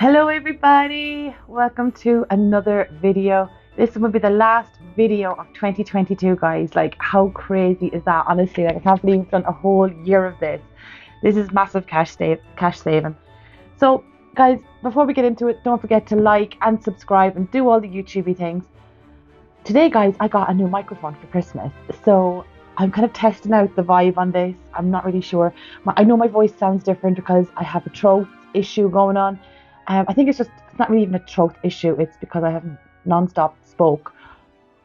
Hello everybody, welcome to another video. This will be the last video of 2022, guys. Like, how crazy is that? Honestly, like, I can't believe we've done a whole year of this. This is massive cash saving. So guys, before we get into it, don't forget to like and subscribe and do all the YouTubey things. Today guys, I got a new microphone for Christmas, so I'm kind of testing out the vibe on this. I'm not really sure. I know my voice sounds different because I have a throat issue going on. I think it's not really even a throat issue. It's because I haven't non-stop spoke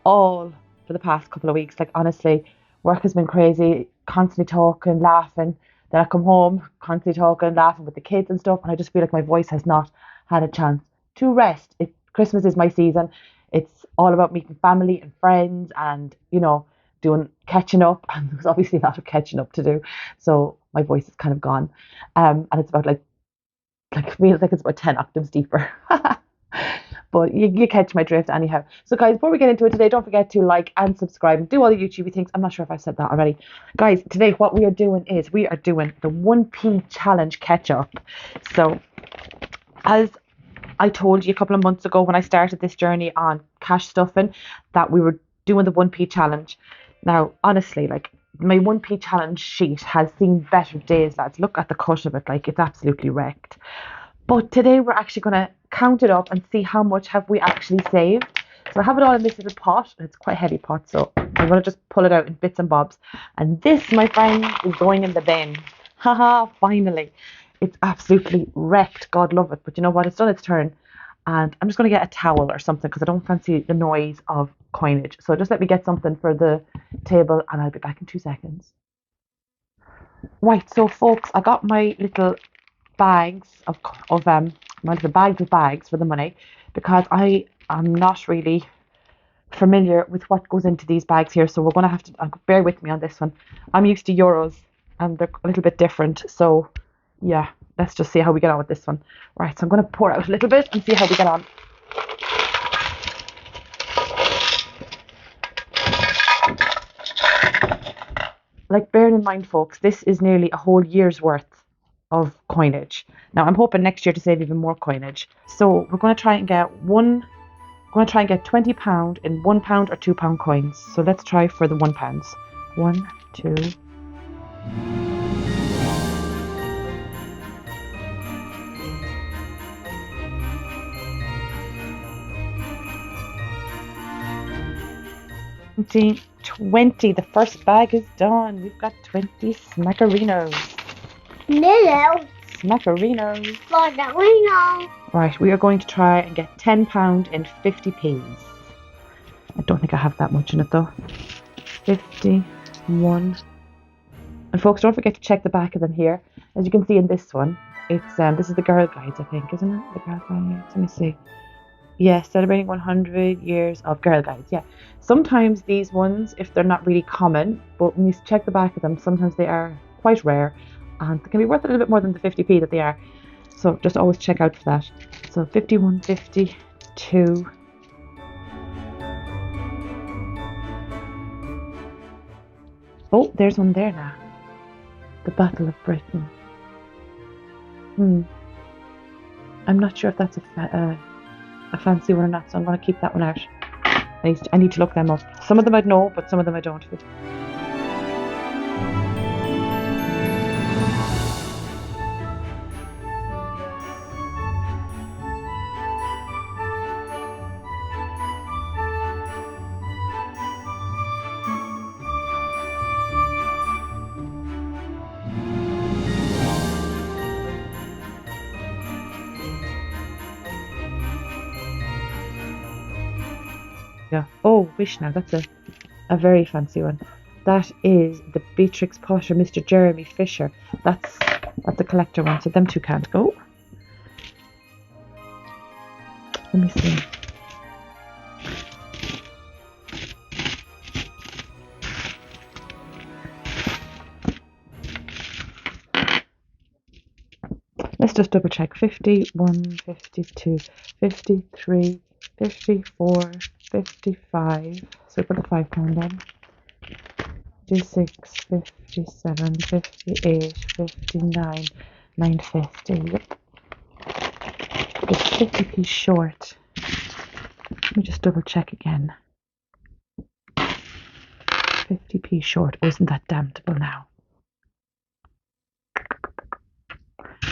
all for the past couple of weeks. Like, honestly, work has been crazy, constantly talking, laughing. Then I come home, constantly talking, laughing with the kids and stuff, and I just feel like my voice has not had a chance to rest. Christmas is my season. It's all about meeting family and friends and, doing catching up. And there's obviously a lot of catching up to do. So my voice is kind of gone. And it's about like feels like it's about 10 octaves deeper. But you catch my drift anyhow. So guys, before we get into it today, don't forget to like and subscribe and do all the YouTubey things. I'm not sure if I've said that already. Guys, today what we are doing is we are doing the 1p challenge catch up. So as I told you a couple of months ago when I started this journey on cash stuffing that we were doing the 1p challenge. Now, honestly, like, my 1p challenge sheet has seen better days, lads. Look at the cut of it, like, it's absolutely wrecked. But today we're actually going to count it up and see how much have we actually saved. So I have it all in this little pot, and it's quite a heavy pot, so I'm going to just pull it out in bits and bobs. And this, my friend, is going in the bin. Haha, finally. It's absolutely wrecked, God love it. But you know what, it's done its turn. And I'm just going to get a towel or something because I don't fancy the noise of coinage. So just let me get something for the table and I'll be back in 2 seconds. Right, so folks, I got my little bags of my little bags of bags for the money because I am not really familiar with what goes into these bags here. So we're going to have to bear with me on this one. I'm used to euros and they're a little bit different. So yeah, let's just see how we get on with this one. Right, so I'm going to pour out a little bit and see how we get on. Like, bearing in mind, folks, this is nearly a whole year's worth of coinage. Now, I'm hoping next year to save even more coinage. So we're going to try and get £20 in £1 or £2 coins. So let's try for the £1. 1, 2. $20. The first bag is done. We've got 20 smackerinos. Little. Smackerinos. Smackerinos. Right, we are going to try and get £10 in 50p's. I don't think I have that much in it though. 51. And folks, don't forget to check the back of them here. As you can see in this one, it's this is the Girl Guides, I think, isn't it? The Girl Guides. Let me see. Yeah, celebrating 100 years of Girl Guides. Yeah. Sometimes these ones, if they're not really common, but when you check the back of them, sometimes they are quite rare and they can be worth a little bit more than the 50p that they are. So just always check out for that. So 51, 52. Oh, there's one there now. The Battle of Britain. I'm not sure if that's a fancy one or not, so I'm going to keep that one out. I need to look them up. Some of them I'd know, but some of them I don't. Yeah. Oh, wish now. That's a very fancy one. That is the Beatrix Potter, Mr. Jeremy Fisher. That's a collector one, so them two can't go. Let me see. Let's just double check. 51, 52, 53, 54, 55. So put the £5 in. 56, 57, 58, 59, 950. Yep. It's 50p short. Let me just double check again. 50p short. Oh, isn't that damnable now?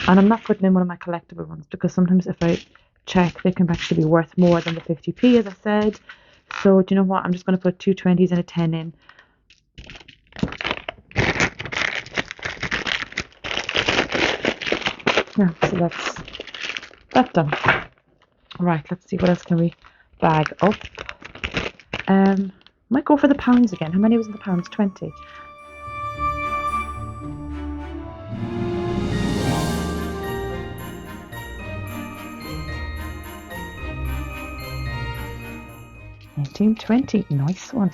And I'm not putting in one of my collectible ones because sometimes if I check, they can actually be worth more than the 50p, as I said. So do you know what? I'm just going to put two 20s and a 10 in. Yeah, so that's done. Right, let's see, what else can we bag up? Might go for the pounds again. How many was in the pounds? 20. $19.20, nice one.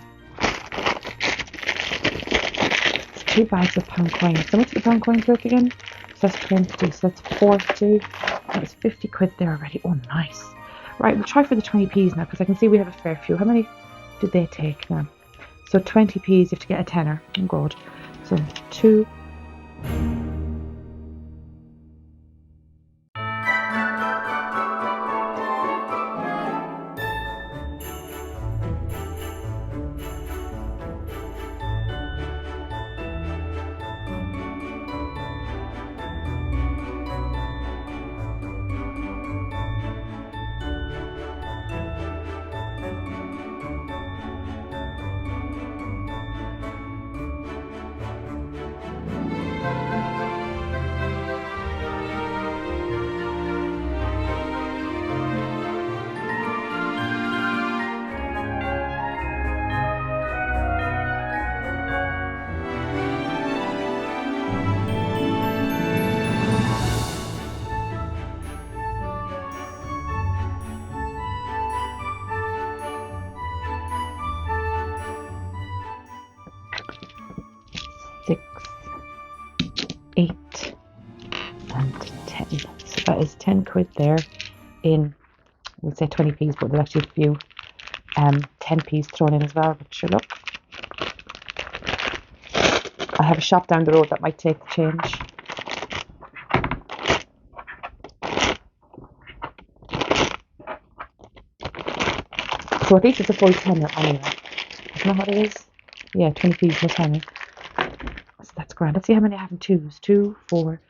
It's 2 bags of pound coins. How much is the pound coins worth again? So that's 20, so that's 40. That's 50 quid there already. Oh, nice. Right, we'll try for the 20p's now because I can see we have a fair few. How many did they take now? So 20p's, you have to get a tenner. Oh, God. So 2. Six, 8, and 10. So that is 10 quid there in, we'll say 20p's, but there's actually a few 10p's thrown in as well, but sure, look. I have a shop down the road that might take the change. So at least it's a full tenner anyway. Isn't that what it is? Yeah, 20p's more tenner. So that's grand. Let's see how many I have in twos. 2, 4,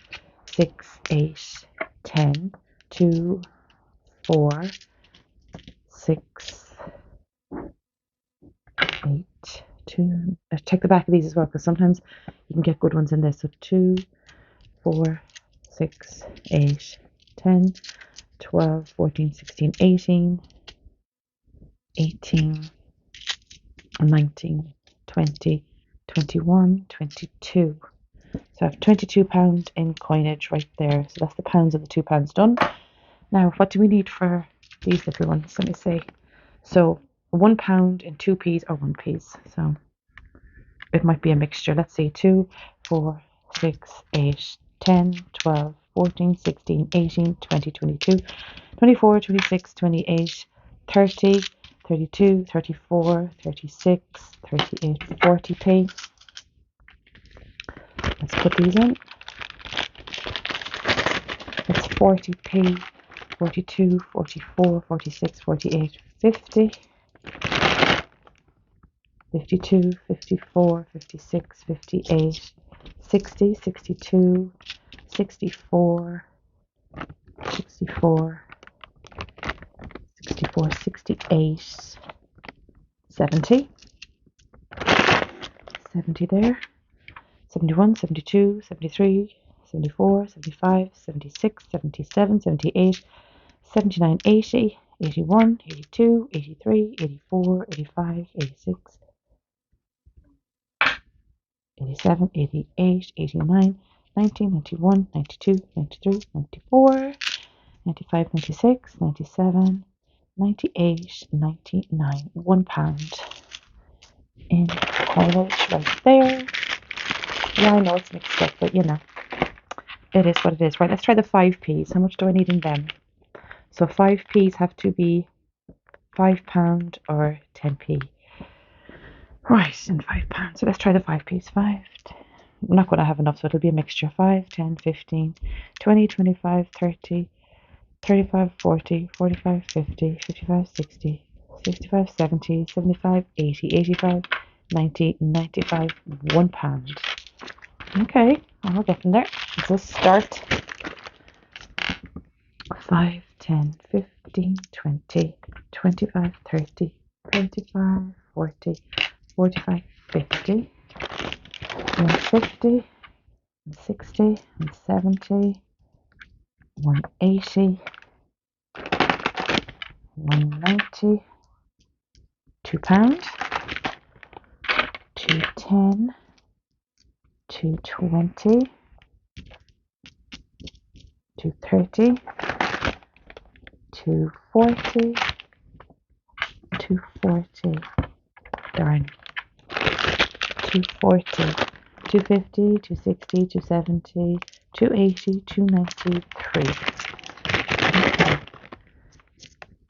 6, 8, 10. 2, 4, 6, 8, 2. Check the back of these as well because sometimes you can get good ones in this. So 2, 4, 6, 8, 10, 12, 14, 16, 18, 18, 19, 20, 21, 22. So I have £22 in coinage right there. So that's the pounds of the £2 done. Now, what do we need for these little ones? Let me see. So £1 in 2p's or 1p's. So it might be a mixture. Let's see. 2, 4, 6, 8, 10, 12, 14, 16, 18, 20, 22, 24, 26, 28, 30, 32, 34, 36, 38, 40p. Let's put these in. It's 40p, 42, 44, 46, 48, 50, 52, 54, 56, 58, 60, 62, 64, 64, 64, 68, 70, 70 there, 71, 72, 73, 74, 75, 76, 77, 78, 79, 80, 81, 82, 83, 84, 85, 86, 87, 88, 89, 90, 91, 92, 93, 94, 95, 96, 97, 98, 99, £1 in coinage right there. Yeah, I know it's mixed up, but you know, it is what it is. Right, let's try the 5p's. How much do I need in them? So 5p's have to be £5 or 10p. Right, and £5. So let's try the 5p's. 5, 10. I'm not going to have enough, so it'll be a mixture. 5, 10, 15, 20, 25, 30, 35, 40, 45, 50, 55, 60, 65, 70, 75, 80, 85, 90, 95, £1. Okay, I'll get in there. Let's start. 5, 10, 15, 20, 25, 30, 35, 40, 45, 50, 150, 60, 70, 180, 190, £2, 210, 220, 230, 240, 240, darn, 240, 250, 260, 270, 280, 293. Okay.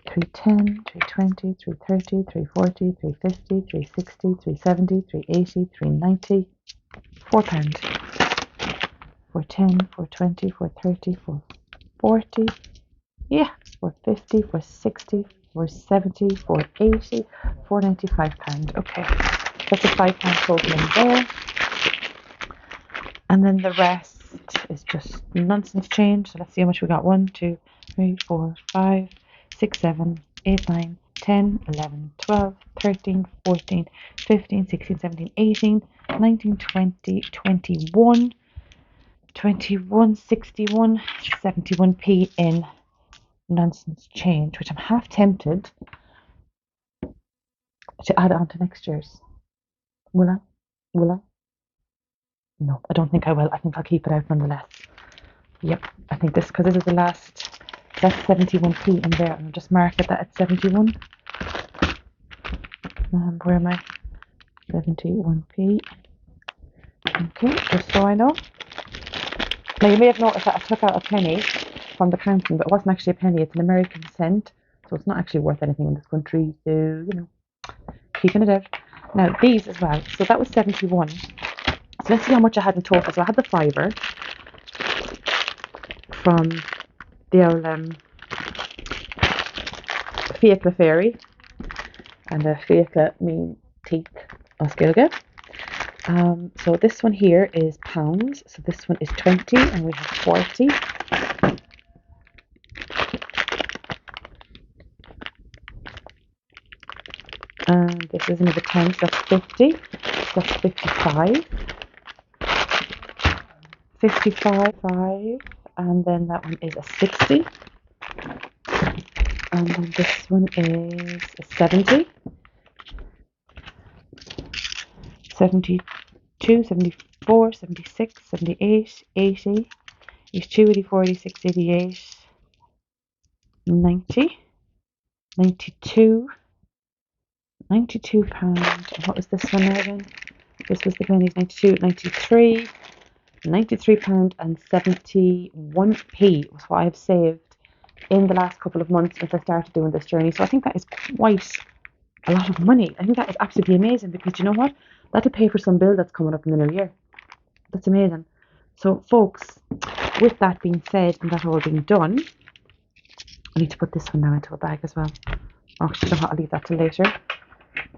310, 320, 330, 340, 350, 360, 370, 380, 390, £4. 410, 420, 430, 440, yeah, 450, 460, 470, 480, £495. Okay, that's a £5 total in there. And then the rest is just nonsense change. So let's see how much we got. 1, 2, 3, 4, 5, 6, 7, 8, 9, 10, 11, 12, 13, 14, 15, 16, 17, 18, 19, 20, 21, 21, 61, 71p in nonsense change, which I'm half tempted to add on to next year's. Will I? Will I? No, I don't think I will. I think I'll keep it out nonetheless. Yep, I think this, because this is the last, that's 71p in there, and I'll just mark it that at 71. Where am I? 71p. Okay, just so I know. Now you may have noticed that I took out a penny from the counting, but it wasn't actually a penny, it's an American cent, so it's not actually worth anything in this country, so, you know, keeping it out. Now these as well, so that was 71. So let's see how much I had in total. So I had the fiver from the old Fiacla Fairy and the Fiacla Mean Teak Oscilga. So this one here is pounds, so this one is 20 and we have 40. And this is another 10, so that's 50, that's 55. 55, and then that one is a 60. And then this one is a 70. 72, 74, 76, 78, 80, 82, 84, 86, 88, 90, 92, £92. And what was this one now then? This was the pennies, 92, 93, £93 and 71p was what I've saved in the last couple of months since I started doing this journey. So I think that is quite a lot of money. I think that is absolutely amazing, because you know what? That'll pay for some bill that's coming up in the new year. That's amazing. So folks, with that being said and that all being done, I need to put this one now into a bag as well. Actually, I'll leave that till later.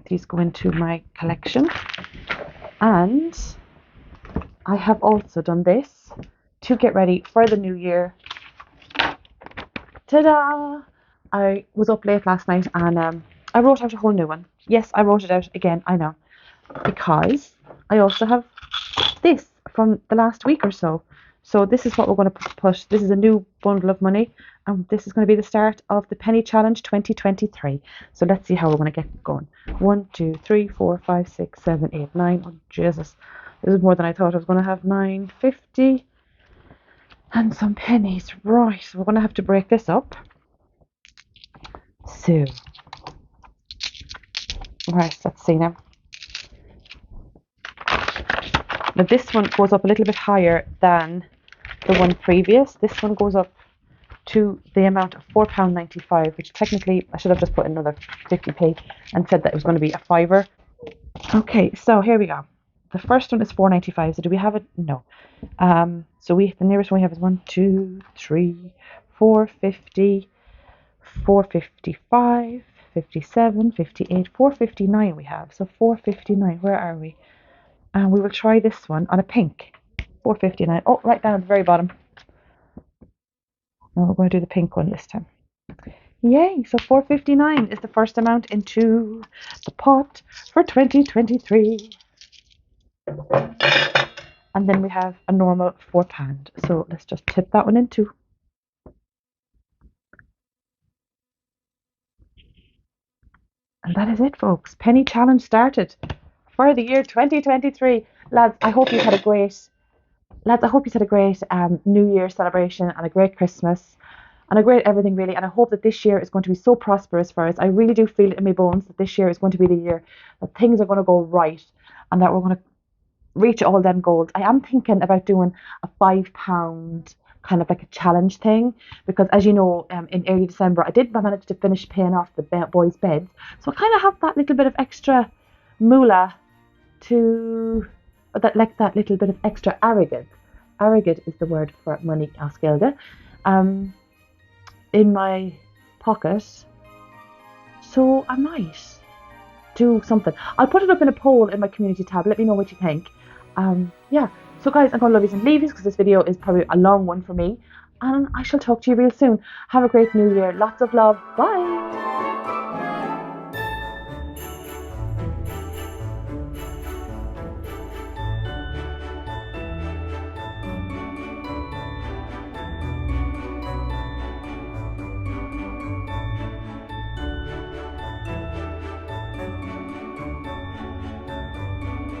These go into my collection. And I have also done this to get ready for the new year. Ta-da! I was up late last night and I wrote out a whole new one. Yes, I wrote it out again, I know. Because I also have this from the last week or so. So this is what we're going to put. This is a new bundle of money. And this is going to be the start of the Penny Challenge 2023. So let's see how we're going to get going. 1, 2, 3, 4, 5, 6, 7, 8, 9. Oh, Jesus. This is more than I thought I was going to have. 9.50 and some pennies. Right, so we're going to have to break this up. So, right, let's see now. Now this one goes up a little bit higher than the one previous. This one goes up to the amount of £4.95, which technically I should have just put another 50p and said that it was going to be a fiver. Okay, so here we go. The first one is £4.95. So do we have it? No. So the nearest one we have is 1, 2, 3, 450, 455, 57, 58, 459 we have. So 459, where are we? And we will try this one on a pink. 459. Oh, right down at the very bottom. No, we're going to do the pink one this time. Yay! So 459 is the first amount into the pot for 2023. And then we have a normal £4. So let's just tip that one in too. And that is it, folks. Penny challenge started for the year 2023. Lads, I hope you've had a great New Year celebration and a great Christmas and a great everything really. And I hope that this year is going to be so prosperous for us. I really do feel it in my bones that this year is going to be the year that things are going to go right and that we're going to reach all them goals. I am thinking about doing a £5 kind of like a challenge thing because, as you know, in early December I did manage to finish paying off the boys' beds, so I kind of have that little bit of extra moolah to that little bit of extra arrogance. Arrogant is the word for money, Osgilda, in my pocket. So I might do something. I'll put it up in a poll in my community tab. Let me know what you think. Yeah. So guys, I'm going to love yous and leave yous because this video is probably a long one for me. And I shall talk to you real soon. Have a great new year. Lots of love. Bye.